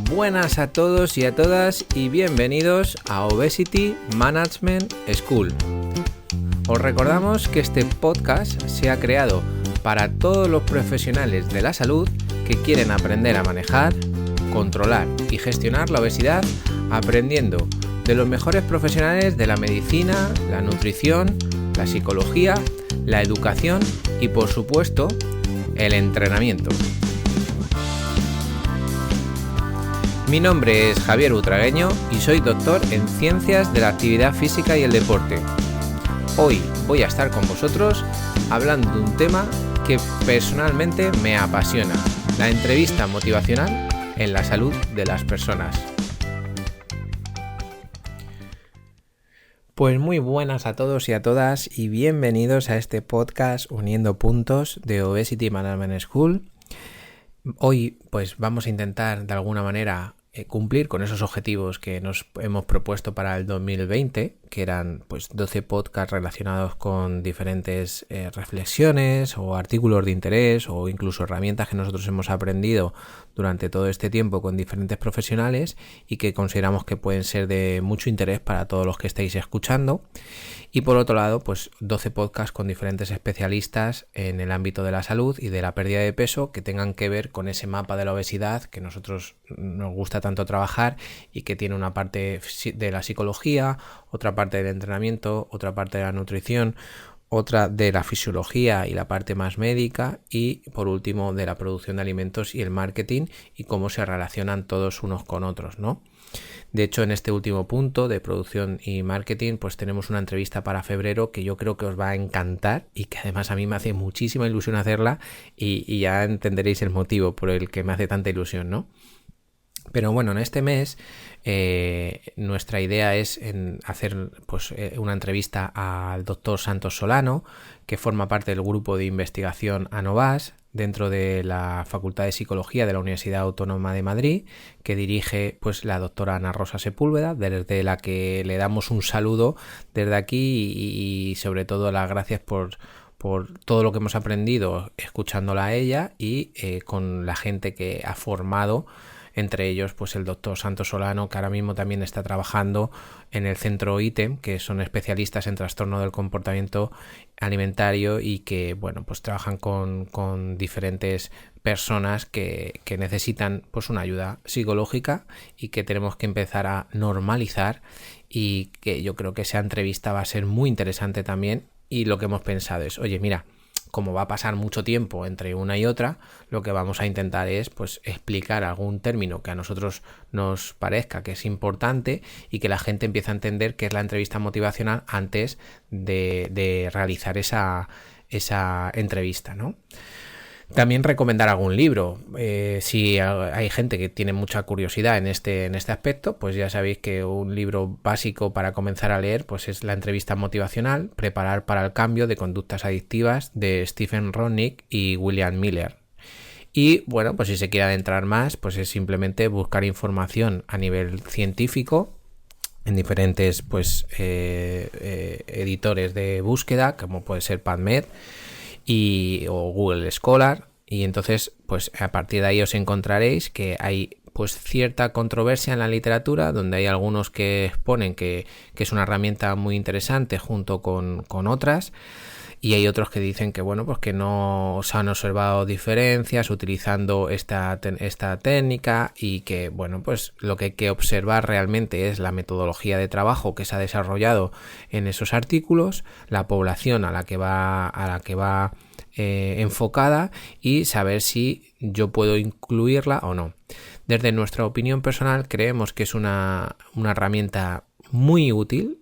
Buenas a todos y a todas y bienvenidos a Obesity Management School. Os recordamos que este podcast se ha creado para todos los profesionales de la salud que quieren aprender a manejar, controlar y gestionar la obesidad aprendiendo de los mejores profesionales de la medicina, la nutrición, la psicología, la educación y por supuesto el entrenamiento. Mi nombre es Javier Butragueño y soy doctor en Ciencias de la Actividad Física y el Deporte. Hoy voy a estar con vosotros hablando de un tema que personalmente me apasiona, la entrevista motivacional en la salud de las personas. Pues muy buenas a todos y a todas y bienvenidos a este podcast Uniendo Puntos de Obesity Management School. Hoy pues vamos a intentar de alguna manera cumplir con esos objetivos que nos hemos propuesto para el 2020, que eran pues 12 podcasts relacionados con diferentes reflexiones o artículos de interés o incluso herramientas que nosotros hemos aprendido durante todo este tiempo con diferentes profesionales y que consideramos que pueden ser de mucho interés para todos los que estáis escuchando. Y por otro lado, pues 12 podcasts con diferentes especialistas en el ámbito de la salud y de la pérdida de peso que tengan que ver con ese mapa de la obesidad que nosotros nos gusta tanto trabajar y que tiene una parte de la psicología, otra parte del entrenamiento, otra parte de la nutrición, otra de la fisiología y la parte más médica y por último de la producción de alimentos y el marketing y cómo se relacionan todos unos con otros, ¿no? De hecho, en este último punto de producción y marketing, pues tenemos una entrevista para febrero que yo creo que os va a encantar y que además a mí me hace muchísima ilusión hacerla y ya entenderéis el motivo por el que me hace tanta ilusión, ¿no? Pero bueno, en este mes nuestra idea es hacer pues, una entrevista al doctor Santos Solano, que forma parte del grupo de investigación ANOVAS dentro de la Facultad de Psicología de la Universidad Autónoma de Madrid, que dirige pues la doctora Ana Rosa Sepúlveda, desde la que le damos un saludo desde aquí y sobre todo las gracias por todo lo que hemos aprendido escuchándola a ella y con la gente que ha formado, entre ellos pues el doctor Santos Solano, que ahora mismo también está trabajando en el centro ITEM, que son especialistas en trastorno del comportamiento alimentario y que bueno pues trabajan con diferentes personas que necesitan pues una ayuda psicológica y que tenemos que empezar a normalizar y que yo creo que esa entrevista va a ser muy interesante también. Y lo que hemos pensado es, oye, mira, como va a pasar mucho tiempo entre una y otra, lo que vamos a intentar es pues explicar algún término que a nosotros nos parezca que es importante y que la gente empiece a entender qué es la entrevista motivacional antes de realizar esa entrevista, ¿no? También recomendar algún libro. Si hay gente que tiene mucha curiosidad en este aspecto, pues ya sabéis que un libro básico para comenzar a leer pues es La entrevista motivacional, Preparar para el cambio de conductas adictivas de Stephen Rothnick y William Miller. Y bueno, pues si se quiere adentrar más, pues es simplemente buscar información a nivel científico en diferentes pues editores de búsqueda, como puede ser PubMed o Google Scholar, y entonces pues a partir de ahí os encontraréis que hay pues cierta controversia en la literatura, donde hay algunos que exponen que es una herramienta muy interesante junto con otras, y hay otros que dicen que bueno pues que no se han observado diferencias utilizando esta técnica y que bueno pues lo que hay que observar realmente es la metodología de trabajo que se ha desarrollado en esos artículos, la población a la que va enfocada y saber si yo puedo incluirla o no. Desde nuestra opinión personal creemos que es una herramienta muy útil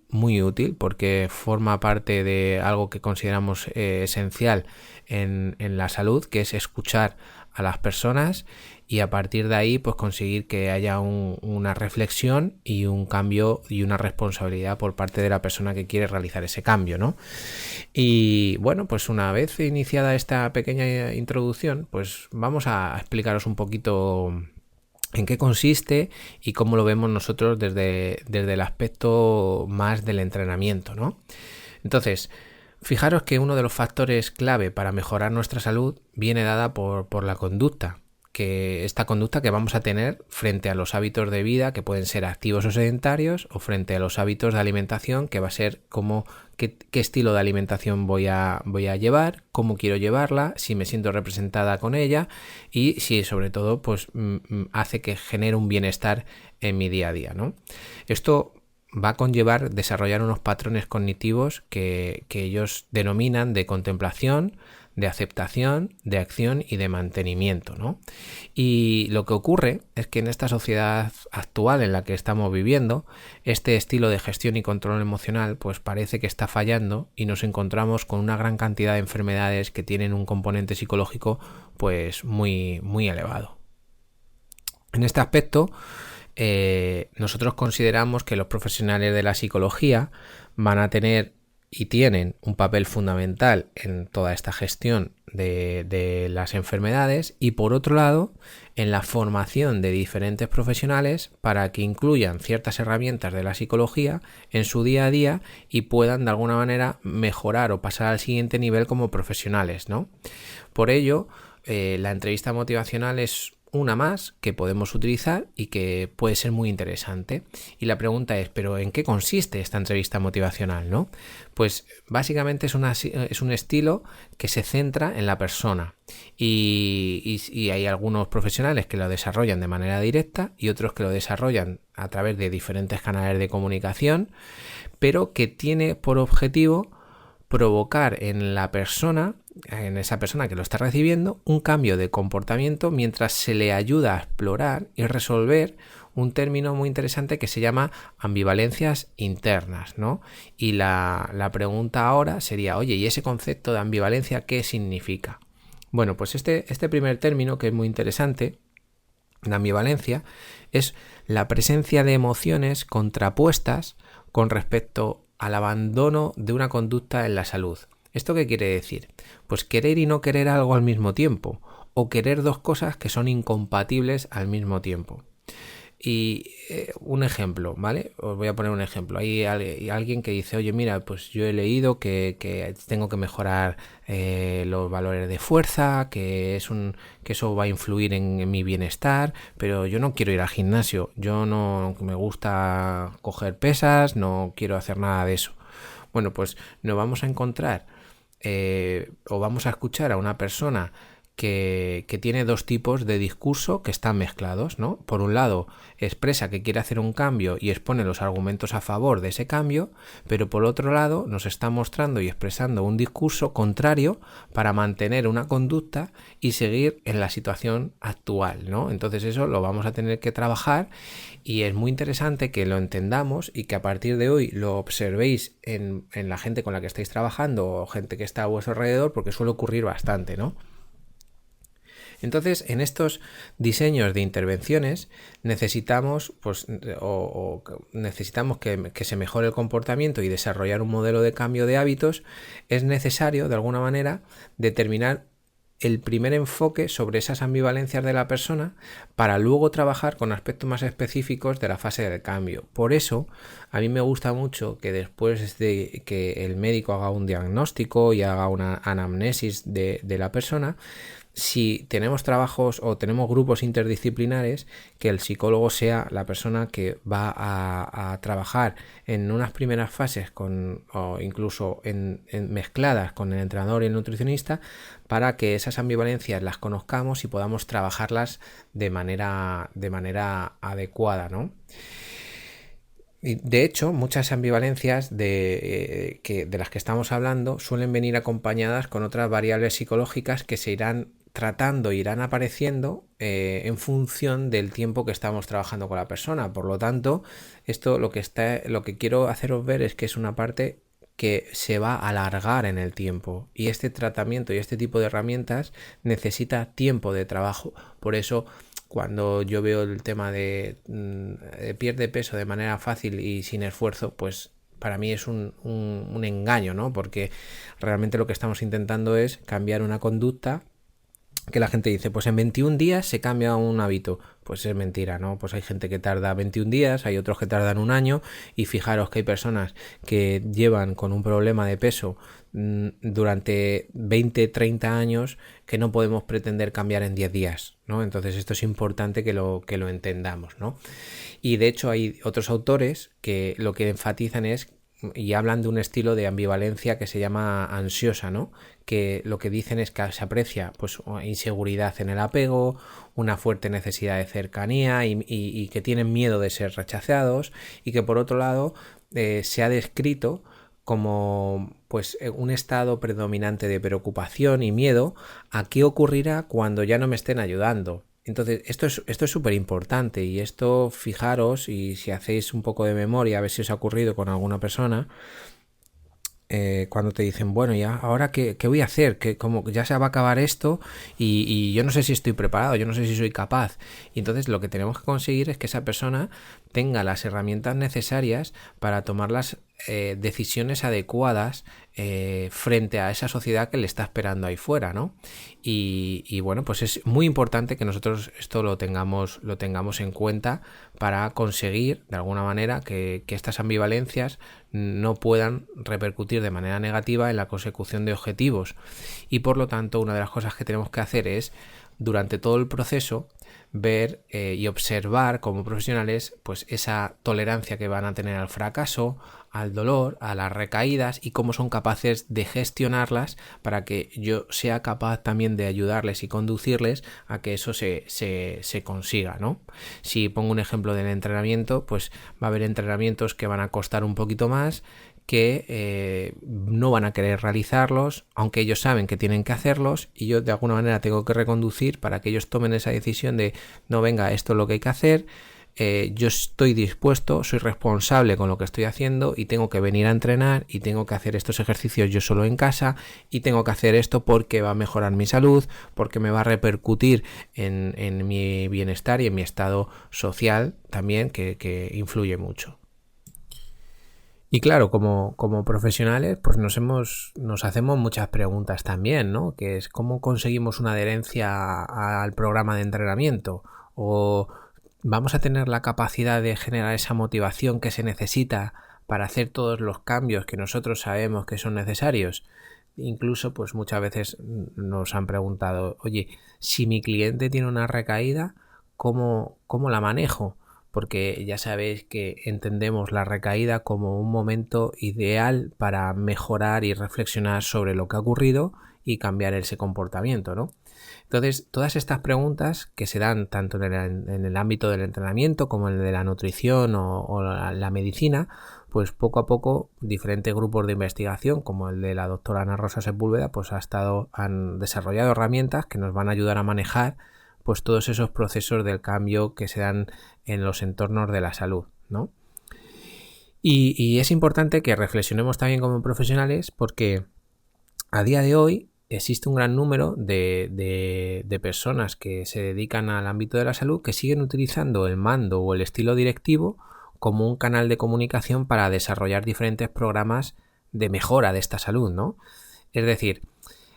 porque forma parte de algo que consideramos esencial en la salud, que es escuchar a las personas y a partir de ahí pues conseguir que haya una reflexión y un cambio y una responsabilidad por parte de la persona que quiere realizar ese cambio, ¿no? Y bueno, pues una vez iniciada esta pequeña introducción, pues vamos a explicaros un poquito en qué consiste y cómo lo vemos nosotros desde el aspecto más del entrenamiento, ¿no? Entonces, fijaros que uno de los factores clave para mejorar nuestra salud viene dada por la conducta. que esta conducta que vamos a tener frente a los hábitos de vida que pueden ser activos o sedentarios, o frente a los hábitos de alimentación, que va a ser como qué estilo de alimentación voy a llevar, cómo quiero llevarla, si me siento representada con ella y si sobre todo pues hace que genere un bienestar en mi día a día, ¿no? Esto va a conllevar desarrollar unos patrones cognitivos que ellos denominan de contemplación, de aceptación, de acción y de mantenimiento, ¿no? Y lo que ocurre es que en esta sociedad actual en la que estamos viviendo, este estilo de gestión y control emocional pues parece que está fallando y nos encontramos con una gran cantidad de enfermedades que tienen un componente psicológico pues muy, muy elevado. En este aspecto, nosotros consideramos que los profesionales de la psicología van a tener y tienen un papel fundamental en toda esta gestión de las enfermedades y por otro lado en la formación de diferentes profesionales para que incluyan ciertas herramientas de la psicología en su día a día y puedan de alguna manera mejorar o pasar al siguiente nivel como profesionales, ¿no? Por ello, la entrevista motivacional es una más que podemos utilizar y que puede ser muy interesante. Y la pregunta es, ¿pero en qué consiste esta entrevista motivacional, no? Pues básicamente es un estilo que se centra en la persona y hay algunos profesionales que lo desarrollan de manera directa y otros que lo desarrollan a través de diferentes canales de comunicación, pero que tiene por objetivo provocar en la persona, en esa persona que lo está recibiendo, un cambio de comportamiento mientras se le ayuda a explorar y resolver un término muy interesante que se llama ambivalencias internas, ¿no? Y la pregunta ahora sería, oye, ¿y ese concepto de ambivalencia qué significa? Bueno, pues este primer término, que es muy interesante, la ambivalencia, es la presencia de emociones contrapuestas con respecto al abandono de una conducta en la salud. ¿Esto qué quiere decir? Pues querer y no querer algo al mismo tiempo, o querer dos cosas que son incompatibles al mismo tiempo. Y un ejemplo, ¿vale? Os voy a poner un ejemplo. Hay alguien que dice, oye, mira, pues yo he leído que tengo que mejorar los valores de fuerza, que eso va a influir en mi bienestar, pero yo no quiero ir al gimnasio, yo no me gusta coger pesas, no quiero hacer nada de eso. Bueno, pues nos vamos a encontrar o vamos a escuchar a una persona que tiene dos tipos de discurso que están mezclados, ¿no? Por un lado, expresa que quiere hacer un cambio y expone los argumentos a favor de ese cambio, pero por otro lado nos está mostrando y expresando un discurso contrario para mantener una conducta y seguir en la situación actual, ¿no? Entonces eso lo vamos a tener que trabajar y es muy interesante que lo entendamos y que a partir de hoy lo observéis en la gente con la que estáis trabajando o gente que está a vuestro alrededor, porque suele ocurrir bastante, ¿no? Entonces, en estos diseños de intervenciones necesitamos, pues, necesitamos que se mejore el comportamiento y desarrollar un modelo de cambio de hábitos. Es necesario, de alguna manera, determinar el primer enfoque sobre esas ambivalencias de la persona para luego trabajar con aspectos más específicos de la fase del cambio. Por eso, a mí me gusta mucho que después de que el médico haga un diagnóstico y haga una anamnesis de la persona, si tenemos trabajos o tenemos grupos interdisciplinares, que el psicólogo sea la persona que va a trabajar en unas primeras fases o incluso mezcladas con el entrenador y el nutricionista para que esas ambivalencias las conozcamos y podamos trabajarlas de manera adecuada, ¿no? De hecho, muchas ambivalencias de las que estamos hablando suelen venir acompañadas con otras variables psicológicas que se irán tratando, irán apareciendo en función del tiempo que estamos trabajando con la persona. Por lo tanto, esto lo que quiero haceros ver es que es una parte que se va a alargar en el tiempo y este tratamiento y este tipo de herramientas necesita tiempo de trabajo. Por eso, cuando yo veo el tema de pierde peso de manera fácil y sin esfuerzo, pues para mí es un engaño, ¿no? Porque realmente lo que estamos intentando es cambiar una conducta que la gente dice, pues en 21 días se cambia un hábito. Pues es mentira, ¿no? Pues hay gente que tarda 21 días, hay otros que tardan un año, y fijaros que hay personas que llevan con un problema de peso durante 20, 30 años que no podemos pretender cambiar en 10 días, ¿no? Entonces esto es importante que lo entendamos, ¿no? Y de hecho hay otros autores que lo que enfatizan es y hablan de un estilo de ambivalencia que se llama ansiosa, ¿no? Que lo que dicen es que se aprecia pues inseguridad en el apego, una fuerte necesidad de cercanía y que tienen miedo de ser rechazados, y que por otro lado se ha descrito como pues un estado predominante de preocupación y miedo a qué ocurrirá cuando ya no me estén ayudando. Entonces, esto es súper importante, y esto fijaros, y si hacéis un poco de memoria, a ver si os ha ocurrido con alguna persona, cuando te dicen, bueno, ya, ahora qué voy a hacer, que como ya se va a acabar esto y yo no sé si estoy preparado, yo no sé si soy capaz. Y entonces lo que tenemos que conseguir es que esa persona tenga las herramientas necesarias para tomar las decisiones adecuadas frente a esa sociedad que le está esperando ahí fuera, ¿no? Y bueno, pues es muy importante que nosotros esto lo tengamos en cuenta para conseguir de alguna manera que estas ambivalencias no puedan repercutir de manera negativa en la consecución de objetivos. Y por lo tanto, una de las cosas que tenemos que hacer es, durante todo el proceso, ver y observar como profesionales pues esa tolerancia que van a tener al fracaso, al dolor, a las recaídas, y cómo son capaces de gestionarlas para que yo sea capaz también de ayudarles y conducirles a que eso se consiga, ¿no? Si pongo un ejemplo del entrenamiento, pues va a haber entrenamientos que van a costar un poquito más, que no van a querer realizarlos, aunque ellos saben que tienen que hacerlos, y yo de alguna manera tengo que reconducir para que ellos tomen esa decisión de, no, venga, esto es lo que hay que hacer, yo estoy dispuesto, soy responsable con lo que estoy haciendo, y tengo que venir a entrenar, y tengo que hacer estos ejercicios yo solo en casa, y tengo que hacer esto porque va a mejorar mi salud, porque me va a repercutir en mi bienestar y en mi estado social también, que influye mucho. Y claro, como profesionales, pues nos hacemos muchas preguntas también, ¿no? Que es cómo conseguimos una adherencia al programa de entrenamiento, o vamos a tener la capacidad de generar esa motivación que se necesita para hacer todos los cambios que nosotros sabemos que son necesarios. Incluso, pues muchas veces nos han preguntado, oye, si mi cliente tiene una recaída, ¿cómo la manejo? Porque ya sabéis que entendemos la recaída como un momento ideal para mejorar y reflexionar sobre lo que ha ocurrido y cambiar ese comportamiento, ¿no? Entonces, todas estas preguntas que se dan tanto en el ámbito del entrenamiento como en el de la nutrición o la medicina, pues poco a poco diferentes grupos de investigación, como el de la doctora Ana Rosa Sepúlveda, pues han desarrollado herramientas que nos van a ayudar a manejar pues todos esos procesos del cambio que se dan en los entornos de la salud, ¿no? Y es importante que reflexionemos también como profesionales, porque a día de hoy existe un gran número de personas que se dedican al ámbito de la salud que siguen utilizando el mando o el estilo directivo como un canal de comunicación para desarrollar diferentes programas de mejora de esta salud, ¿no? Es decir,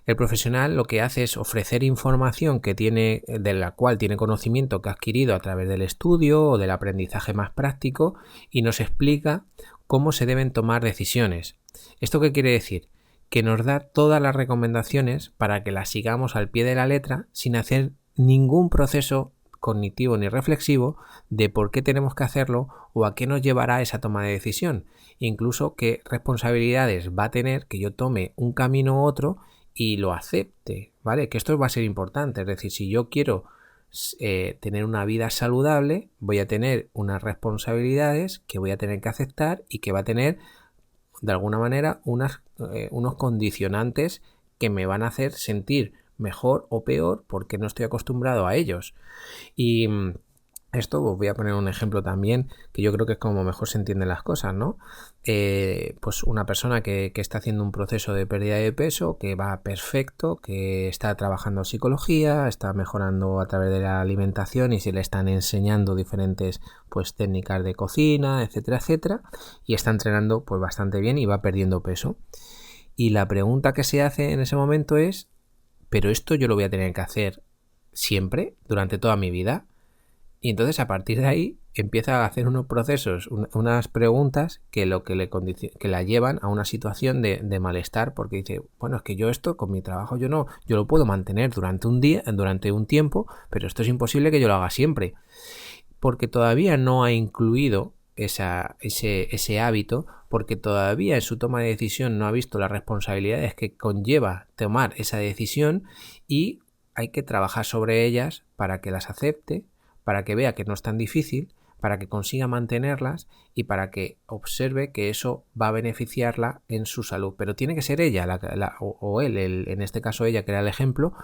el profesional lo que hace es ofrecer información de la cual tiene conocimiento que ha adquirido a través del estudio o del aprendizaje más práctico, y nos explica cómo se deben tomar decisiones. ¿Esto qué quiere decir? Que nos da todas las recomendaciones para que las sigamos al pie de la letra, sin hacer ningún proceso cognitivo ni reflexivo de por qué tenemos que hacerlo o a qué nos llevará esa toma de decisión. Incluso qué responsabilidades va a tener que yo tome un camino u otro y lo acepte, ¿vale? Que esto va a ser importante. Es decir, si yo quiero tener una vida saludable, voy a tener unas responsabilidades que voy a tener que aceptar, y que va a tener de alguna manera unos condicionantes que me van a hacer sentir mejor o peor porque no estoy acostumbrado a ellos. Y esto os voy a poner un ejemplo también que yo creo que es como mejor se entienden las cosas, ¿no? Pues una persona que está haciendo un proceso de pérdida de peso, que va perfecto, que está trabajando psicología, está mejorando a través de la alimentación y se le están enseñando diferentes pues técnicas de cocina, etcétera, etcétera, y está entrenando pues bastante bien y va perdiendo peso. Y la pregunta que se hace en ese momento es: pero esto yo lo voy a tener que hacer siempre, durante toda mi vida. Y entonces a partir de ahí empieza a hacer unos procesos, unas preguntas que que la llevan a una situación de malestar, porque dice, bueno, es que yo esto con mi trabajo yo lo puedo mantener durante un día, durante un tiempo, pero esto es imposible que yo lo haga siempre, porque todavía no ha incluido ese hábito, porque todavía en su toma de decisión no ha visto las responsabilidades que conlleva tomar esa decisión, y hay que trabajar sobre ellas para que las acepte, para que vea que no es tan difícil, para que consiga mantenerlas y para que observe que eso va a beneficiarla en su salud. Pero tiene que ser ella o él, en este caso ella, que era el ejemplo,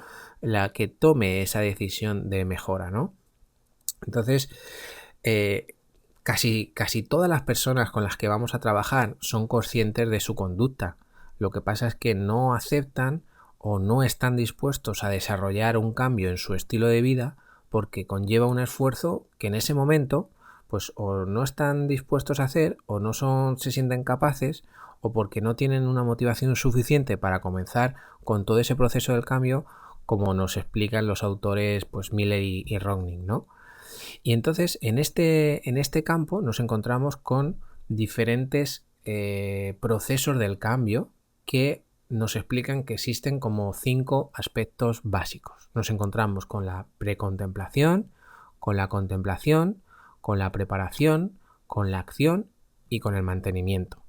la que tome esa decisión de mejora, ¿no? Entonces, casi todas las personas con las que vamos a trabajar son conscientes de su conducta. Lo que pasa es que no aceptan o no están dispuestos a desarrollar un cambio en su estilo de vida, porque conlleva un esfuerzo que en ese momento pues o no están dispuestos a hacer, o se sienten capaces, o porque no tienen una motivación suficiente para comenzar con todo ese proceso del cambio, como nos explican los autores pues Miller y Rogning, ¿no? Y entonces en este campo nos encontramos con diferentes procesos del cambio que nos explican que existen como 5 aspectos básicos. Nos encontramos con la precontemplación, con la contemplación, con la preparación, con la acción y con el mantenimiento.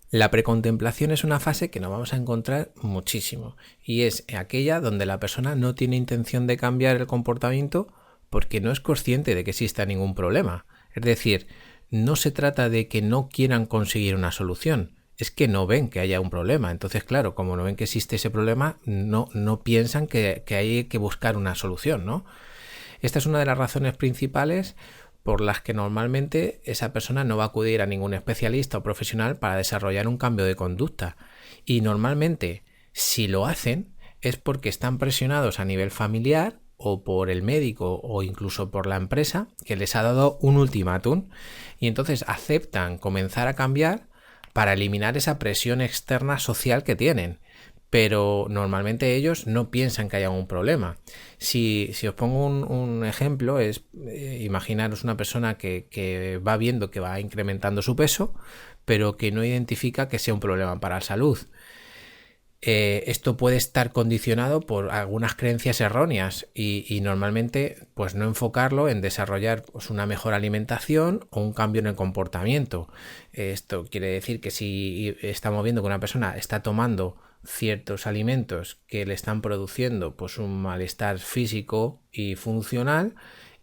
La precontemplación es una fase que nos vamos a encontrar muchísimo, y es aquella donde la persona no tiene intención de cambiar el comportamiento porque no es consciente de que exista ningún problema. Es decir, no se trata de que no quieran conseguir una solución, es que no ven que haya un problema. Entonces, claro, como no ven que existe ese problema, no piensan que hay que buscar una solución, ¿no? Esta es una de las razones principales por las que normalmente esa persona no va a acudir a ningún especialista o profesional para desarrollar un cambio de conducta. Y normalmente, si lo hacen, es porque están presionados a nivel familiar, o por el médico, o incluso por la empresa, que les ha dado un ultimátum, y entonces aceptan comenzar a cambiar para eliminar esa presión externa social que tienen. Pero normalmente ellos no piensan que haya un problema. Si os pongo un ejemplo, es imaginaros una persona que va viendo que va incrementando su peso, pero que no identifica que sea un problema para la salud. Esto puede estar condicionado por algunas creencias erróneas, y normalmente pues no enfocarlo en desarrollar pues una mejor alimentación o un cambio en el comportamiento. Esto quiere decir que si estamos viendo que una persona está tomando ciertos alimentos que le están produciendo pues un malestar físico y funcional,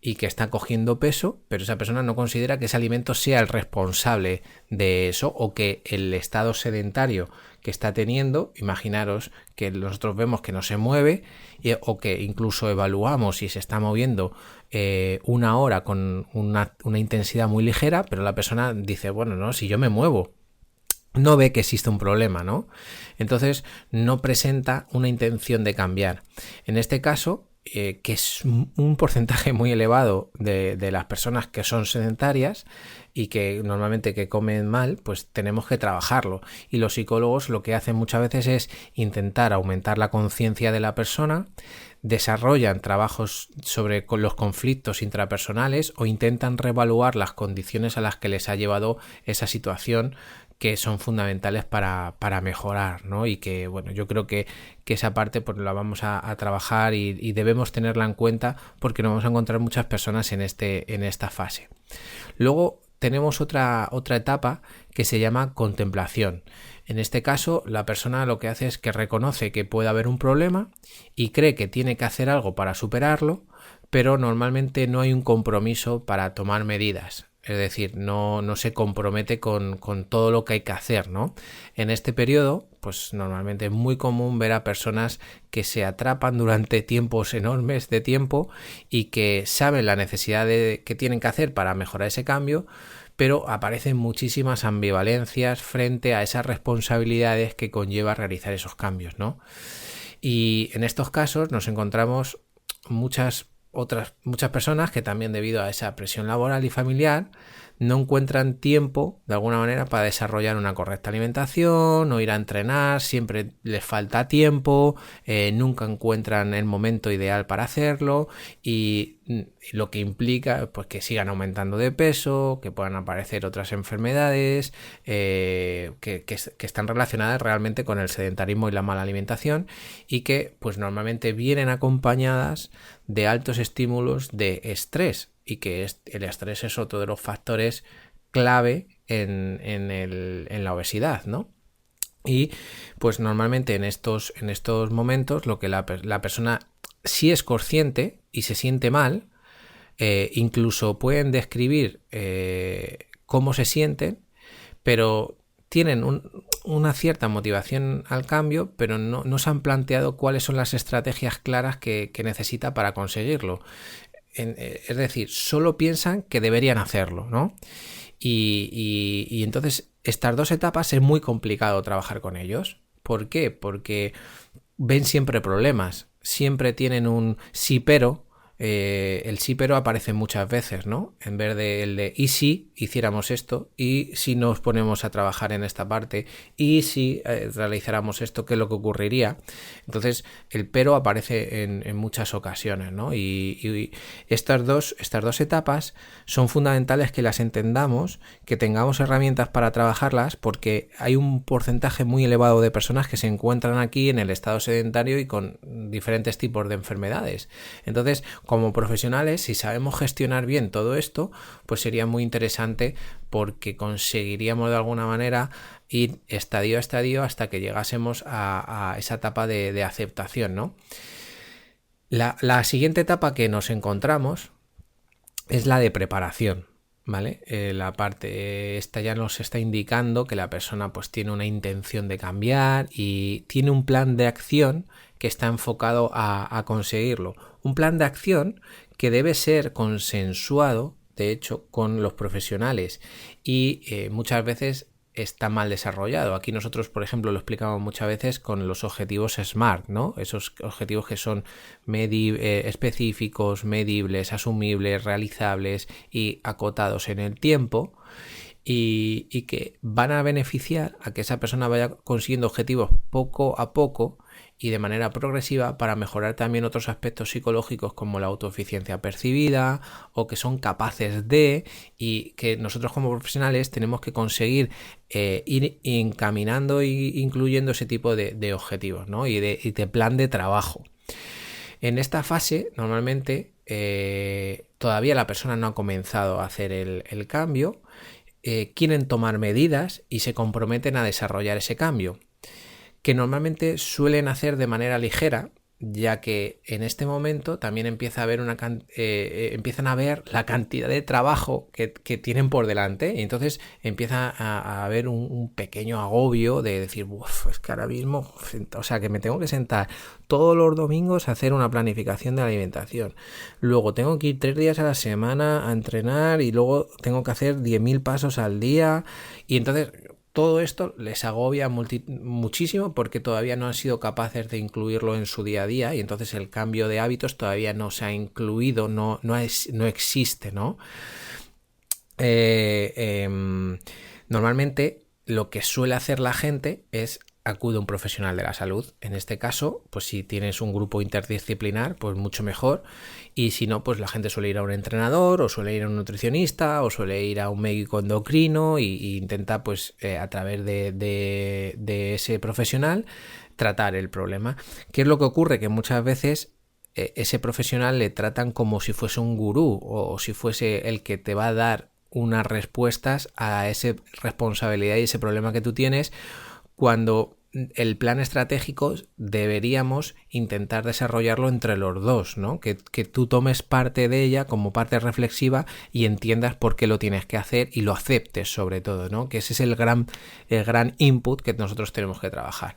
y que está cogiendo peso, pero esa persona no considera que ese alimento sea el responsable de eso, o que el estado sedentario que está teniendo, imaginaros que nosotros vemos que no se mueve, o que incluso evaluamos si se está moviendo 1 hora con una intensidad muy ligera, pero la persona dice, bueno, no, si yo me muevo, no ve que existe un problema, ¿no? Entonces no presenta una intención de cambiar. En este caso, que es un porcentaje muy elevado de las personas que son sedentarias y que normalmente que comen mal, pues tenemos que trabajarlo. Y los psicólogos lo que hacen muchas veces es intentar aumentar la conciencia de la persona, desarrollan trabajos sobre los conflictos intrapersonales, o intentan reevaluar las condiciones a las que les ha llevado esa situación, que son fundamentales para mejorar, ¿no? Y que, bueno, yo creo que esa parte pues la vamos a trabajar, y debemos tenerla en cuenta, porque nos vamos a encontrar muchas personas en esta fase. Luego tenemos otra etapa que se llama contemplación. En este caso, la persona lo que hace es que reconoce que puede haber un problema y cree que tiene que hacer algo para superarlo, pero normalmente no hay un compromiso para tomar medidas. Es decir, no se compromete con todo lo que hay que hacer, ¿no? En este periodo, pues normalmente es muy común ver a personas que se atrapan durante tiempos enormes de tiempo, y que saben la necesidad que tienen que hacer para mejorar ese cambio, pero aparecen muchísimas ambivalencias frente a esas responsabilidades que conlleva realizar esos cambios, ¿no? Y en estos casos nos encontramos muchas personas que también, debido a esa presión laboral y familiar, no encuentran tiempo de alguna manera para desarrollar una correcta alimentación o ir a entrenar, siempre les falta tiempo, nunca encuentran el momento ideal para hacerlo y lo que implica pues que sigan aumentando de peso, que puedan aparecer otras enfermedades que están relacionadas realmente con el sedentarismo y la mala alimentación y que pues normalmente vienen acompañadas de altos estímulos de estrés y que el estrés es otro de los factores clave en la obesidad, ¿no? Y pues normalmente en estos momentos lo que la persona sí es consciente y se siente mal, incluso pueden describir cómo se sienten, pero tienen una cierta motivación al cambio, pero no se han planteado cuáles son las estrategias claras que necesita para conseguirlo. Es decir, solo piensan que deberían hacerlo, ¿no? Y entonces estas dos etapas es muy complicado trabajar con ellos. ¿Por qué? Porque ven siempre problemas, siempre tienen un sí pero. El sí pero aparece muchas veces, ¿no? En vez de el de y si hiciéramos esto, y si nos ponemos a trabajar en esta parte, y si realizáramos esto, ¿qué es lo que ocurriría? Entonces el pero aparece en muchas ocasiones, ¿no? Y estas dos etapas son fundamentales que las entendamos, que tengamos herramientas para trabajarlas, porque hay un porcentaje muy elevado de personas que se encuentran aquí en el estado sedentario y con diferentes tipos de enfermedades. Entonces, como profesionales, si sabemos gestionar bien todo esto, pues sería muy interesante porque conseguiríamos de alguna manera ir estadio a estadio hasta que llegásemos a esa etapa de aceptación, ¿no? La siguiente etapa que nos encontramos es la de preparación, ¿vale? La parte esta ya nos está indicando que la persona pues tiene una intención de cambiar y tiene un plan de acción que está enfocado a conseguirlo. Un plan de acción que debe ser consensuado, de hecho, con los profesionales y muchas veces está mal desarrollado. Aquí nosotros, por ejemplo, lo explicamos muchas veces con los objetivos SMART, ¿no? Esos objetivos que son específicos, medibles, asumibles, realizables y acotados en el tiempo. Y que van a beneficiar a que esa persona vaya consiguiendo objetivos poco a poco y de manera progresiva para mejorar también otros aspectos psicológicos como la autoeficiencia percibida o que son capaces de, y que nosotros como profesionales tenemos que conseguir ir encaminando e incluyendo ese tipo de objetivos, ¿no? y de plan de trabajo. En esta fase normalmente todavía la persona no ha comenzado a hacer el cambio, quieren tomar medidas y se comprometen a desarrollar ese cambio, que normalmente suelen hacer de manera ligera, ya que en este momento también empieza a haber empiezan a ver la cantidad de trabajo que tienen por delante y entonces empieza a haber un pequeño agobio de decir, es que ahora mismo, o sea, que me tengo que sentar todos los domingos a hacer una planificación de alimentación, luego tengo que ir 3 días a la semana a entrenar y luego tengo que hacer 10.000 pasos al día y entonces todo esto les agobia muchísimo porque todavía no han sido capaces de incluirlo en su día a día y entonces el cambio de hábitos todavía no se ha incluido, no existe, ¿no? Normalmente lo que suele hacer la gente es acude a un profesional de la salud. En este caso, pues si tienes un grupo interdisciplinar, pues mucho mejor. Y si no, pues la gente suele ir a un entrenador o suele ir a un nutricionista o suele ir a un médico endocrino y intenta, pues a través de ese profesional tratar el problema. ¿Qué es lo que ocurre? Que muchas veces ese profesional le tratan como si fuese un gurú o si fuese el que te va a dar unas respuestas a esa responsabilidad y ese problema que tú tienes, cuando el plan estratégico deberíamos intentar desarrollarlo entre los dos, ¿no? Que tú tomes parte de ella como parte reflexiva y entiendas por qué lo tienes que hacer y lo aceptes sobre todo, ¿no? Que ese es el gran input que nosotros tenemos que trabajar.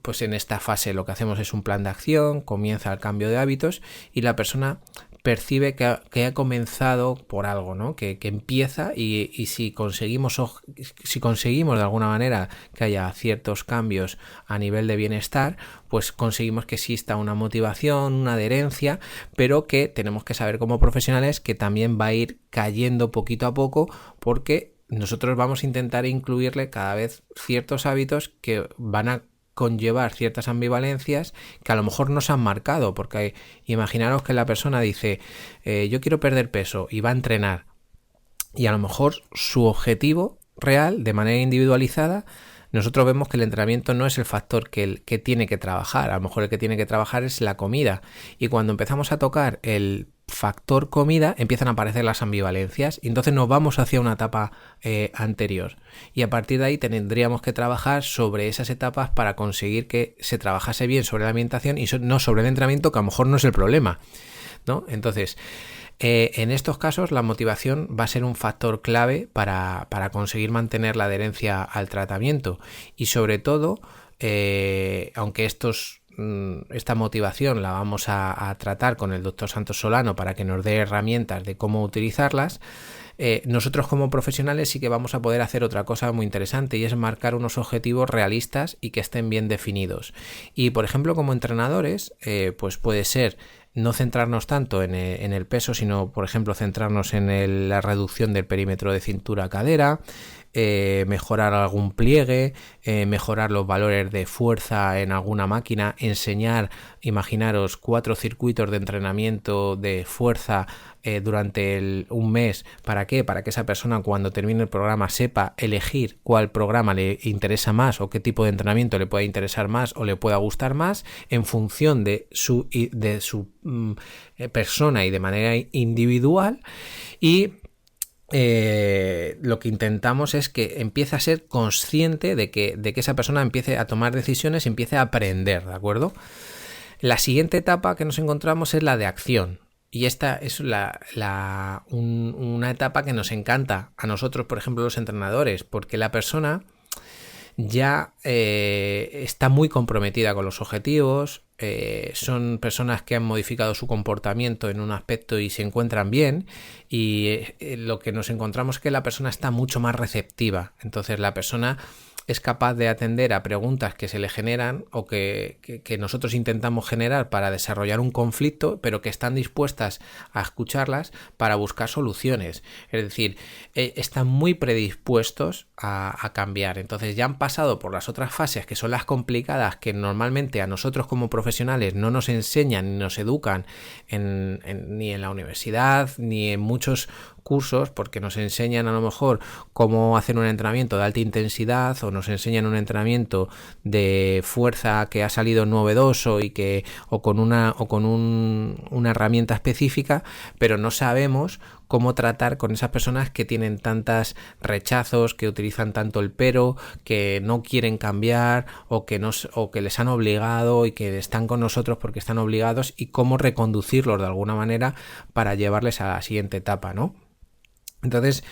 Pues en esta fase lo que hacemos es un plan de acción, comienza el cambio de hábitos y la persona percibe que ha comenzado por algo, ¿no? Que empieza y si conseguimos de alguna manera que haya ciertos cambios a nivel de bienestar, pues conseguimos que exista una motivación, una adherencia, pero que tenemos que saber como profesionales que también va a ir cayendo poquito a poco, porque nosotros vamos a intentar incluirle cada vez ciertos hábitos que van a conllevar ciertas ambivalencias que a lo mejor no se han marcado, porque imaginaros que la persona dice yo quiero perder peso y va a entrenar, y a lo mejor su objetivo real, de manera individualizada, nosotros vemos que el entrenamiento no es el factor que tiene que trabajar. A lo mejor el que tiene que trabajar es la comida, y cuando empezamos a tocar el factor comida empiezan a aparecer las ambivalencias y entonces nos vamos hacia una etapa anterior, y a partir de ahí tendríamos que trabajar sobre esas etapas para conseguir que se trabajase bien sobre la alimentación y no sobre el entrenamiento, que a lo mejor no es el problema, ¿no? Entonces en estos casos la motivación va a ser un factor clave para conseguir mantener la adherencia al tratamiento, y sobre todo aunque esta motivación la vamos a tratar con el doctor Santos Solano para que nos dé herramientas de cómo utilizarlas, nosotros como profesionales sí que vamos a poder hacer otra cosa muy interesante, y es marcar unos objetivos realistas y que estén bien definidos. Y por ejemplo, como entrenadores, pues puede ser no centrarnos tanto en el peso, sino por ejemplo centrarnos en la reducción del perímetro de cintura-cadera, mejorar algún pliegue, mejorar los valores de fuerza en alguna máquina, enseñar, imaginaros, 4 circuitos de entrenamiento de fuerza durante un mes. ¿Para qué? Para que esa persona cuando termine el programa sepa elegir cuál programa le interesa más o qué tipo de entrenamiento le pueda interesar más o le pueda gustar más en función de su persona y de manera individual. Y lo que intentamos es que empiece a ser consciente de que esa persona empiece a tomar decisiones y empiece a aprender, ¿de acuerdo? La siguiente etapa que nos encontramos es la de acción. Y esta es una etapa que nos encanta a nosotros, por ejemplo, los entrenadores, porque la persona ya está muy comprometida con los objetivos, son personas que han modificado su comportamiento en un aspecto y se encuentran bien, y lo que nos encontramos es que la persona está mucho más receptiva. Entonces la persona es capaz de atender a preguntas que se le generan o que nosotros intentamos generar para desarrollar un conflicto, pero que están dispuestas a escucharlas para buscar soluciones. Es decir, están muy predispuestos a cambiar. Entonces ya han pasado por las otras fases, que son las complicadas, que normalmente a nosotros como profesionales no nos enseñan ni nos educan ni en la universidad ni en muchos cursos, porque nos enseñan a lo mejor cómo hacer un entrenamiento de alta intensidad, o nos enseñan un entrenamiento de fuerza que ha salido novedoso o con una herramienta específica, pero no sabemos cómo tratar con esas personas que tienen tantos rechazos, que utilizan tanto el pero, que no quieren cambiar o que les han obligado y que están con nosotros porque están obligados, y cómo reconducirlos de alguna manera para llevarles a la siguiente etapa, ¿no? Entonces,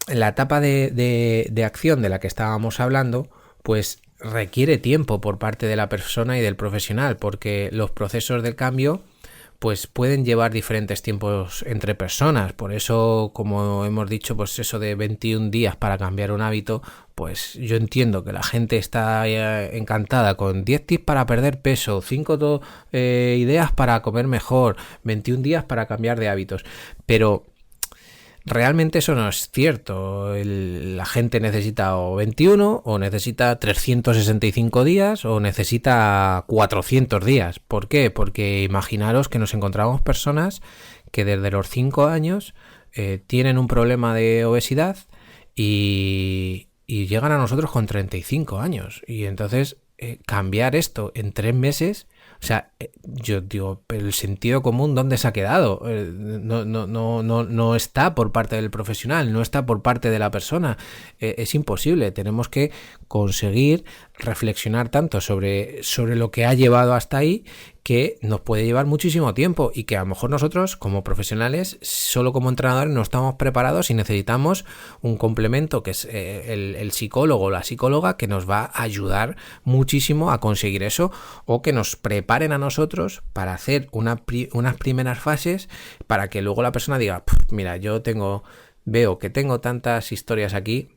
la etapa de acción de la que estábamos hablando, pues requiere tiempo por parte de la persona y del profesional, porque los procesos de cambio pues pueden llevar diferentes tiempos entre personas. Por eso, como hemos dicho, pues eso de 21 días para cambiar un hábito, pues yo entiendo que la gente está encantada con 10 tips para perder peso, 5 ideas para comer mejor, 21 días para cambiar de hábitos, pero realmente eso no es cierto. La gente necesita o 21, o necesita 365 días, o necesita 400 días. ¿Por qué? Porque imaginaros que nos encontramos personas que desde los 5 años tienen un problema de obesidad y llegan a nosotros con 35 años. Y entonces cambiar esto en 3 meses... O sea, yo digo, pero el sentido común, ¿dónde se ha quedado? No está por parte del profesional, no está por parte de la persona. Es imposible. Tenemos que conseguir reflexionar tanto sobre lo que ha llevado hasta ahí, que nos puede llevar muchísimo tiempo y que a lo mejor nosotros como profesionales, solo como entrenadores, no estamos preparados y necesitamos un complemento que es el psicólogo o la psicóloga que nos va a ayudar muchísimo a conseguir eso, o que nos preparen a nosotros para hacer unas primeras fases para que luego la persona diga, mira, veo que tengo tantas historias aquí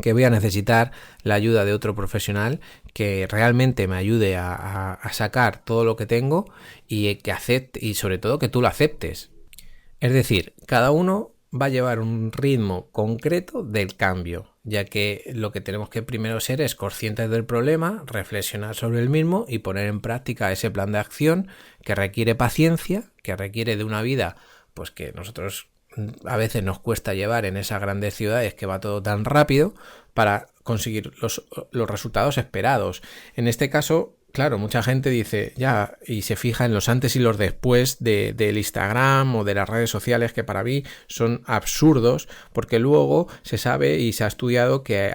que voy a necesitar la ayuda de otro profesional que realmente me ayude a sacar todo lo que tengo y que acepte, y sobre todo que tú lo aceptes. Es decir, cada uno va a llevar un ritmo concreto del cambio, ya que lo que tenemos que primero ser es conscientes del problema, reflexionar sobre el mismo y poner en práctica ese plan de acción que requiere paciencia, que requiere de una vida pues que nosotros a veces nos cuesta llevar en esas grandes ciudades que va todo tan rápido para conseguir los resultados esperados. En este caso, claro, mucha gente dice ya y se fija en los antes y los después del Instagram o de las redes sociales, que para mí son absurdos, porque luego se sabe y se ha estudiado que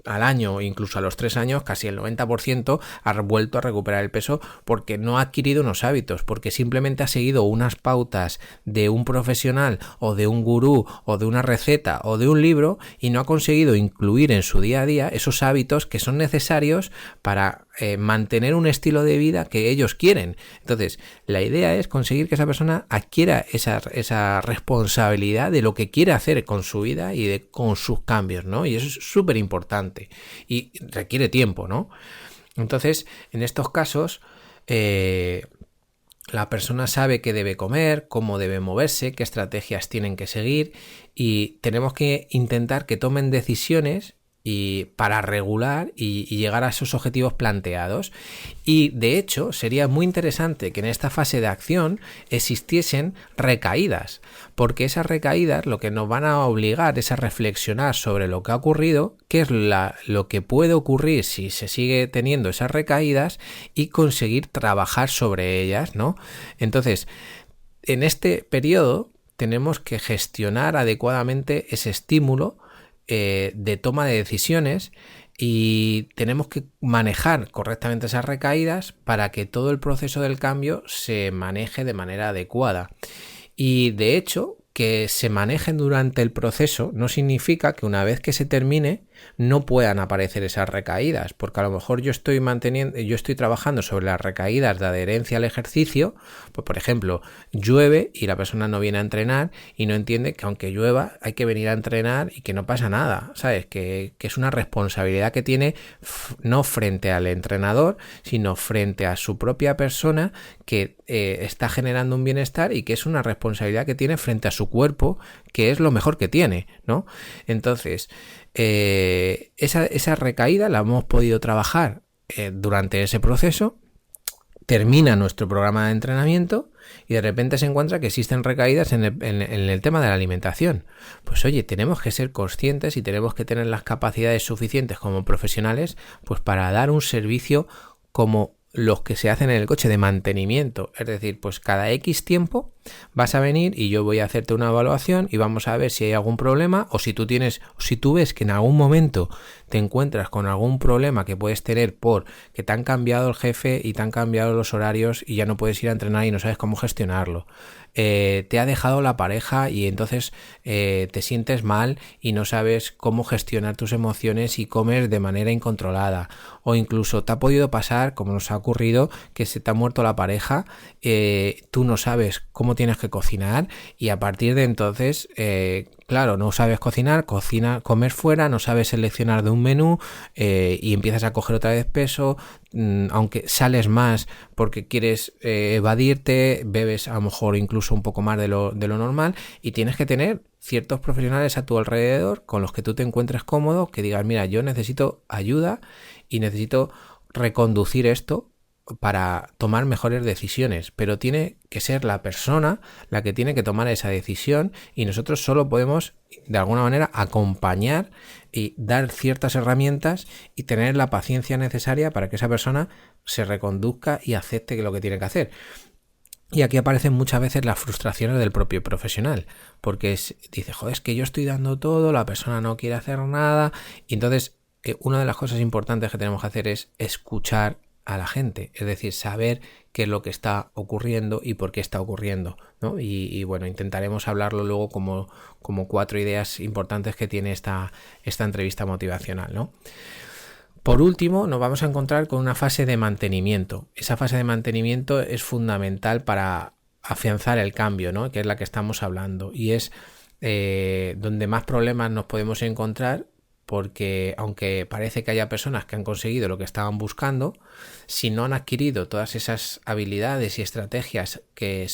al año, incluso a los 3 años, casi el 90% ha vuelto a recuperar el peso porque no ha adquirido unos hábitos, porque simplemente ha seguido unas pautas de un profesional o de un gurú o de una receta o de un libro y no ha conseguido incluir en su día a día esos hábitos que son necesarios para mantener un estilo de vida que ellos quieren. Entonces, la idea es conseguir que esa persona adquiera esa responsabilidad de lo que quiere hacer con su vida y con sus cambios, ¿no? Y eso es súper importante y requiere tiempo, ¿no? Entonces, en estos casos, la persona sabe qué debe comer, cómo debe moverse, qué estrategias tienen que seguir, y tenemos que intentar que tomen decisiones para regular y llegar a esos objetivos planteados. Y de hecho sería muy interesante que en esta fase de acción existiesen recaídas, porque esas recaídas lo que nos van a obligar es a reflexionar sobre lo que ha ocurrido, qué es lo que puede ocurrir si se sigue teniendo esas recaídas y conseguir trabajar sobre ellas, ¿no? Entonces, en este periodo tenemos que gestionar adecuadamente ese estímulo de toma de decisiones, y tenemos que manejar correctamente esas recaídas para que todo el proceso del cambio se maneje de manera adecuada. Y de hecho, que se manejen durante el proceso no significa que una vez que se termine no puedan aparecer esas recaídas, porque a lo mejor yo estoy trabajando sobre las recaídas de adherencia al ejercicio, pues por ejemplo, llueve y la persona no viene a entrenar y no entiende que aunque llueva hay que venir a entrenar y que no pasa nada, ¿sabes? Que es una responsabilidad que tiene no frente al entrenador, sino frente a su propia persona, que está generando un bienestar, y que es una responsabilidad que tiene frente a su cuerpo, que es lo mejor que tiene, ¿no? Entonces, esa recaída la hemos podido trabajar durante ese proceso. Termina nuestro programa de entrenamiento y de repente se encuentra que existen recaídas en el tema de la alimentación. Pues oye, tenemos que ser conscientes y tenemos que tener las capacidades suficientes como profesionales pues para dar un servicio como los que se hacen en el coche de mantenimiento. Es decir, pues cada X tiempo vas a venir y yo voy a hacerte una evaluación y vamos a ver si hay algún problema, o si tú ves que en algún momento te encuentras con algún problema que puedes tener porque te han cambiado el jefe y te han cambiado los horarios y ya no puedes ir a entrenar y no sabes cómo gestionarlo. Te ha dejado la pareja y entonces te sientes mal y no sabes cómo gestionar tus emociones y comer de manera incontrolada, o incluso te ha podido pasar, como nos ha ocurrido, que se te ha muerto la pareja, tú no sabes cómo tienes que cocinar y a partir de entonces claro, no sabes comer fuera, no sabes seleccionar de un menú y empiezas a coger otra vez peso, aunque sales más porque quieres evadirte, bebes a lo mejor incluso un poco más de lo normal, y tienes que tener ciertos profesionales a tu alrededor con los que tú te encuentres cómodo, que digas, mira, yo necesito ayuda y necesito reconducir esto para tomar mejores decisiones, pero tiene que ser la persona la que tiene que tomar esa decisión, y nosotros solo podemos de alguna manera acompañar y dar ciertas herramientas y tener la paciencia necesaria para que esa persona se reconduzca y acepte lo que tiene que hacer. Y aquí aparecen muchas veces las frustraciones del propio profesional, porque dice, joder, es que yo estoy dando todo, la persona no quiere hacer nada, y entonces una de las cosas importantes que tenemos que hacer es escuchar a la gente, es decir, saber qué es lo que está ocurriendo y por qué está ocurriendo, ¿no? Y bueno, intentaremos hablarlo luego como 4 ideas importantes que tiene esta entrevista motivacional, ¿no? Por último, nos vamos a encontrar con una fase de mantenimiento. Esa fase de mantenimiento es fundamental para afianzar el cambio, ¿no? Que es la que estamos hablando, y es donde más problemas nos podemos encontrar, porque aunque parece que haya personas que han conseguido lo que estaban buscando, si no han adquirido todas esas habilidades y estrategias que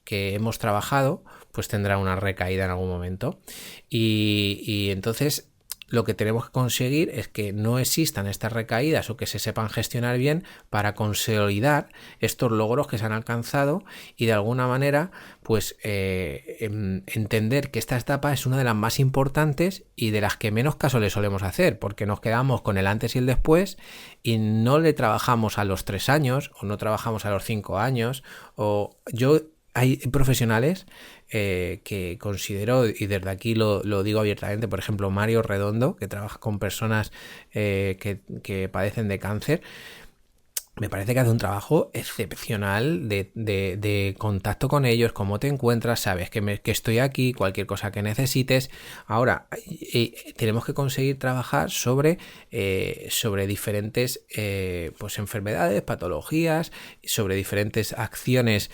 hemos trabajado, pues tendrán una recaída en algún momento. Y entonces lo que tenemos que conseguir es que no existan estas recaídas o que se sepan gestionar bien para consolidar estos logros que se han alcanzado y de alguna manera pues entender que esta etapa es una de las más importantes y de las que menos caso le solemos hacer, porque nos quedamos con el antes y el después y no le trabajamos a los 3 años o no trabajamos a los 5 años. Hay profesionales que considero, y desde aquí lo digo abiertamente, por ejemplo Mario Redondo, que trabaja con personas que padecen de cáncer. Me parece que hace un trabajo excepcional de contacto con ellos, cómo te encuentras, sabes que estoy aquí, cualquier cosa que necesites. Ahora, tenemos que conseguir trabajar sobre diferentes pues enfermedades, patologías, sobre diferentes acciones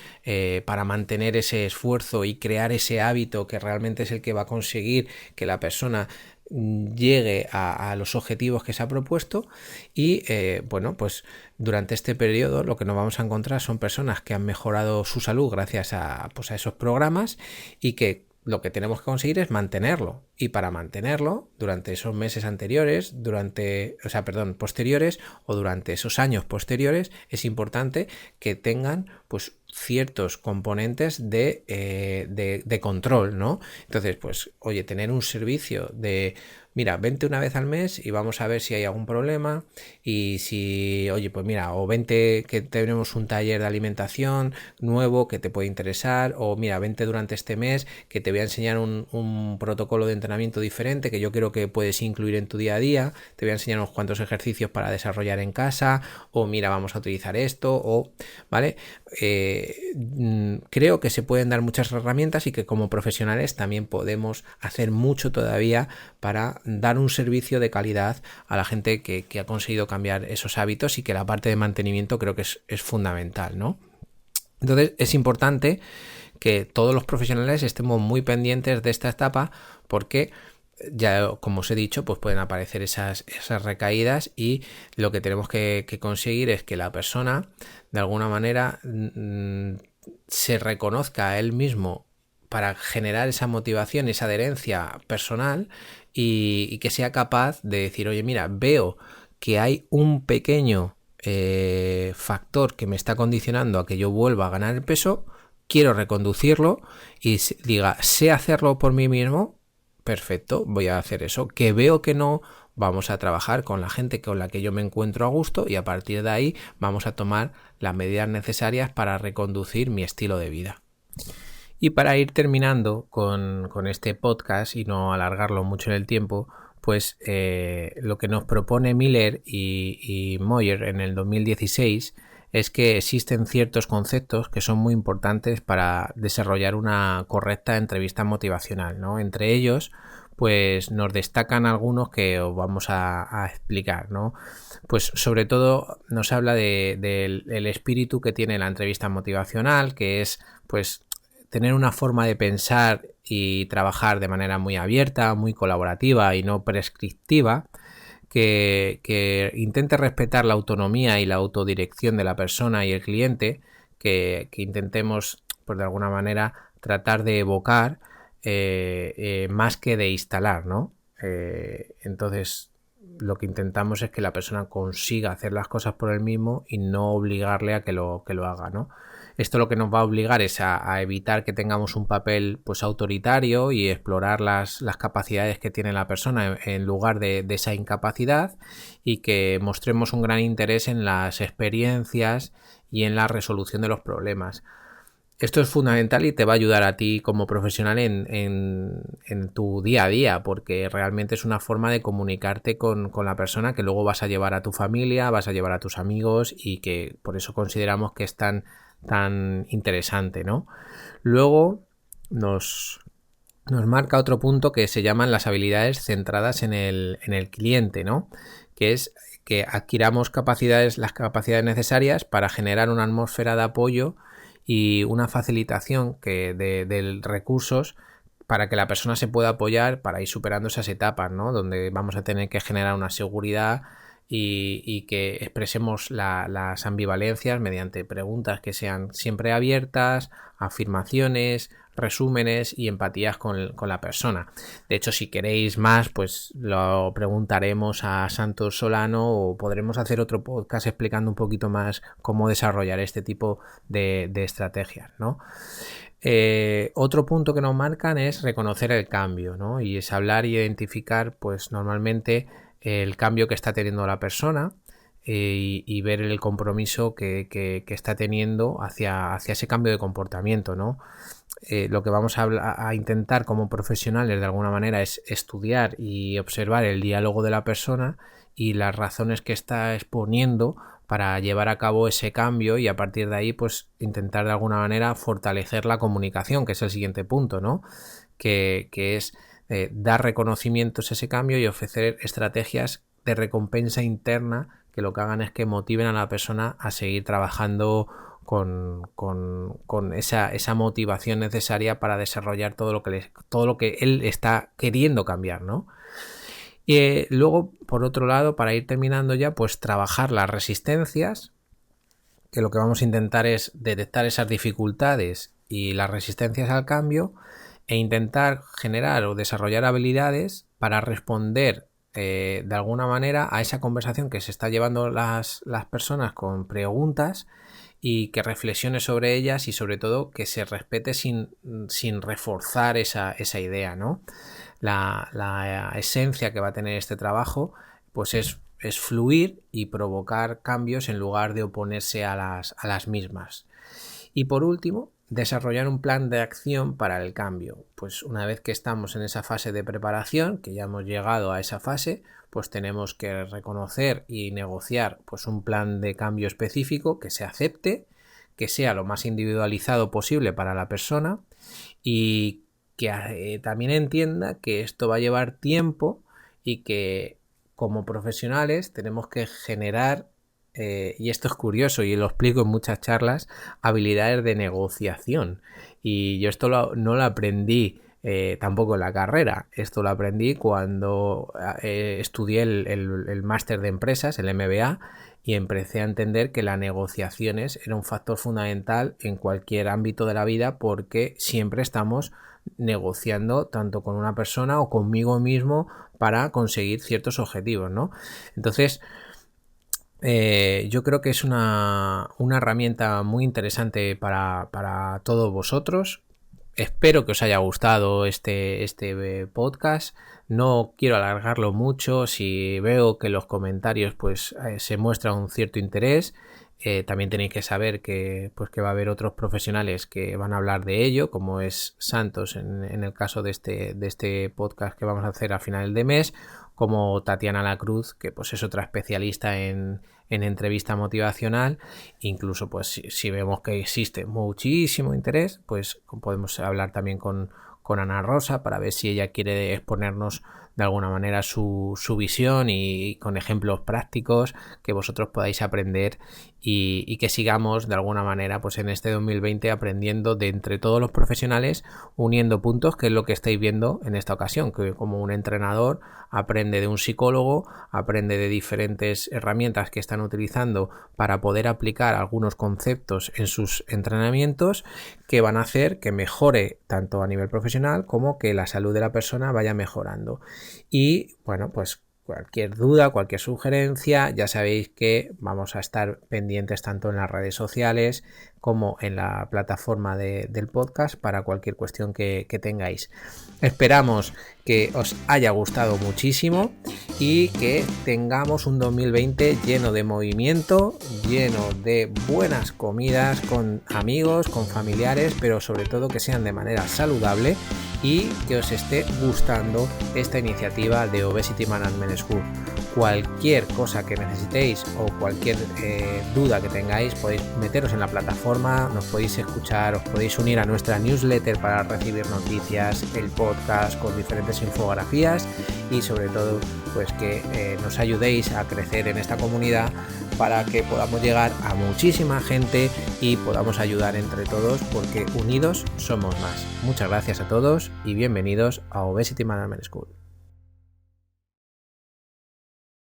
para mantener ese esfuerzo y crear ese hábito que realmente es el que va a conseguir que la persona llegue a los objetivos que se ha propuesto. Y bueno, pues durante este periodo lo que nos vamos a encontrar son personas que han mejorado su salud gracias a esos programas, y que lo que tenemos que conseguir es mantenerlo. Y para mantenerlo durante esos meses anteriores, posteriores, o durante esos años posteriores, es importante que tengan pues ciertos componentes de control, ¿no? Entonces, pues, oye, tener un servicio de, mira, vente una vez al mes y vamos a ver si hay algún problema, y si, oye, pues mira, o vente que tenemos un taller de alimentación nuevo que te puede interesar, o mira, vente durante este mes que te voy a enseñar un protocolo de entrenamiento diferente que yo creo que puedes incluir en tu día a día, te voy a enseñar unos cuantos ejercicios para desarrollar en casa, o mira, vamos a utilizar esto, o, ¿vale? Creo que se pueden dar muchas herramientas y que como profesionales también podemos hacer mucho todavía para dar un servicio de calidad a la gente que ha conseguido cambiar esos hábitos, y que la parte de mantenimiento creo que es fundamental, ¿no? Entonces es importante que todos los profesionales estemos muy pendientes de esta etapa, porque ya, como os he dicho, pues pueden aparecer esas recaídas, y lo que tenemos que conseguir es que la persona de alguna manera se reconozca a él mismo para generar esa motivación, esa adherencia personal, y que sea capaz de decir, oye, mira, veo que hay un pequeño factor que me está condicionando a que yo vuelva a ganar el peso, quiero reconducirlo, y diga, sé hacerlo por mí mismo, perfecto, voy a hacer eso. Que veo que no, vamos a trabajar con la gente con la que yo me encuentro a gusto, y a partir de ahí vamos a tomar las medidas necesarias para reconducir mi estilo de vida. Y para ir terminando con este podcast y no alargarlo mucho en el tiempo, pues lo que nos propone Miller y Moyer en el 2016 es que existen ciertos conceptos que son muy importantes para desarrollar una correcta entrevista motivacional, ¿no? Entre ellos, pues nos destacan algunos que os vamos a explicar, ¿no? Pues sobre todo nos habla del espíritu que tiene la entrevista motivacional, que es pues tener una forma de pensar y trabajar de manera muy abierta, muy colaborativa y no prescriptiva, que intente respetar la autonomía y la autodirección de la persona y el cliente, que intentemos, pues de alguna manera, tratar de evocar más que de instalar, ¿no? Entonces, lo que intentamos es que la persona consiga hacer las cosas por él mismo y no obligarle a que lo haga, ¿no? Esto lo que nos va a obligar es a evitar que tengamos un papel pues autoritario y explorar las capacidades que tiene la persona en lugar de esa incapacidad, y que mostremos un gran interés en las experiencias y en la resolución de los problemas. Esto es fundamental y te va a ayudar a ti como profesional en tu día a día, porque realmente es una forma de comunicarte con la persona que luego vas a llevar a tu familia, vas a llevar a tus amigos y que por eso consideramos que es tan interesante, ¿no? Luego nos marca otro punto que se llaman las habilidades centradas en el cliente, ¿no? Que es que adquiramos las capacidades necesarias para generar una atmósfera de apoyo y una facilitación de recursos para que la persona se pueda apoyar para ir superando esas etapas, ¿no? Donde vamos a tener que generar una seguridad y que expresemos las ambivalencias mediante preguntas que sean siempre abiertas, afirmaciones, resúmenes y empatías con la persona. De hecho, si queréis más, pues lo preguntaremos a Santos Solano o podremos hacer otro podcast explicando un poquito más cómo desarrollar este tipo de estrategias, ¿no? Otro punto que nos marcan es reconocer el cambio, ¿no? Y es hablar y identificar, pues normalmente el cambio que está teniendo la persona y ver el compromiso que está teniendo hacia ese cambio de comportamiento, ¿no? Lo que vamos a intentar como profesionales de alguna manera es estudiar y observar el diálogo de la persona y las razones que está exponiendo para llevar a cabo ese cambio y a partir de ahí pues intentar de alguna manera fortalecer la comunicación, que es el siguiente punto, ¿no? Que es dar reconocimientos a ese cambio y ofrecer estrategias de recompensa interna que lo que hagan es que motiven a la persona a seguir trabajando con esa motivación necesaria para desarrollar todo lo que él está queriendo cambiar, ¿no? Y luego, por otro lado, para ir terminando ya, pues trabajar las resistencias, que lo que vamos a intentar es detectar esas dificultades y las resistencias al cambio e intentar generar o desarrollar habilidades para responder de alguna manera a esa conversación que se está llevando las personas con preguntas y que reflexione sobre ellas y sobre todo que se respete sin reforzar esa idea, ¿no? La esencia que va a tener este trabajo pues es fluir y provocar cambios en lugar de oponerse a las mismas. Y por último, desarrollar un plan de acción para el cambio. Pues una vez que estamos en esa fase de preparación, que ya hemos llegado a esa fase, pues tenemos que reconocer y negociar pues un plan de cambio específico que se acepte, que sea lo más individualizado posible para la persona y que también entienda que esto va a llevar tiempo y que como profesionales tenemos que generar, y esto es curioso y lo explico en muchas charlas, habilidades de negociación. Y yo esto no lo aprendí tampoco en la carrera, esto lo aprendí cuando estudié el máster de empresas, el MBA, y empecé a entender que las negociaciones era un factor fundamental en cualquier ámbito de la vida porque siempre estamos negociando tanto con una persona o conmigo mismo para conseguir ciertos objetivos, ¿no? Entonces, yo creo que es una herramienta muy interesante para todos vosotros. Espero que os haya gustado este podcast. No quiero alargarlo mucho. Si veo que en los comentarios pues se muestra un cierto interés, también tenéis que saber que va a haber otros profesionales que van a hablar de ello, como es Santos en el caso de este podcast que vamos a hacer a final de mes, como Tatiana Lacruz, que pues es otra especialista en entrevista motivacional. Incluso pues si vemos que existe muchísimo interés, pues podemos hablar también con Ana Rosa para ver si ella quiere exponernos de alguna manera su visión y con ejemplos prácticos que vosotros podáis aprender y que sigamos de alguna manera pues en este 2020 aprendiendo de entre todos los profesionales, uniendo puntos, que es lo que estáis viendo en esta ocasión, que como un entrenador aprende de un psicólogo, aprende de diferentes herramientas que están utilizando para poder aplicar algunos conceptos en sus entrenamientos que van a hacer que mejore tanto a nivel profesional como que la salud de la persona vaya mejorando. Y bueno, pues cualquier duda, cualquier sugerencia, ya sabéis que vamos a estar pendientes tanto en las redes sociales como en la plataforma del podcast para cualquier cuestión que tengáis. Esperamos que os haya gustado muchísimo y que tengamos un 2020 lleno de movimiento, lleno de buenas comidas con amigos, con familiares, pero sobre todo que sean de manera saludable y que os esté gustando esta iniciativa de Obesity Management School. Cualquier cosa que necesitéis o cualquier duda que tengáis, podéis meteros en la plataforma, nos podéis escuchar, os podéis unir a nuestra newsletter para recibir noticias, el podcast con diferentes infografías y sobre todo pues que nos ayudéis a crecer en esta comunidad para que podamos llegar a muchísima gente y podamos ayudar entre todos, porque unidos somos más. Muchas gracias a todos y bienvenidos a Obesity Management School.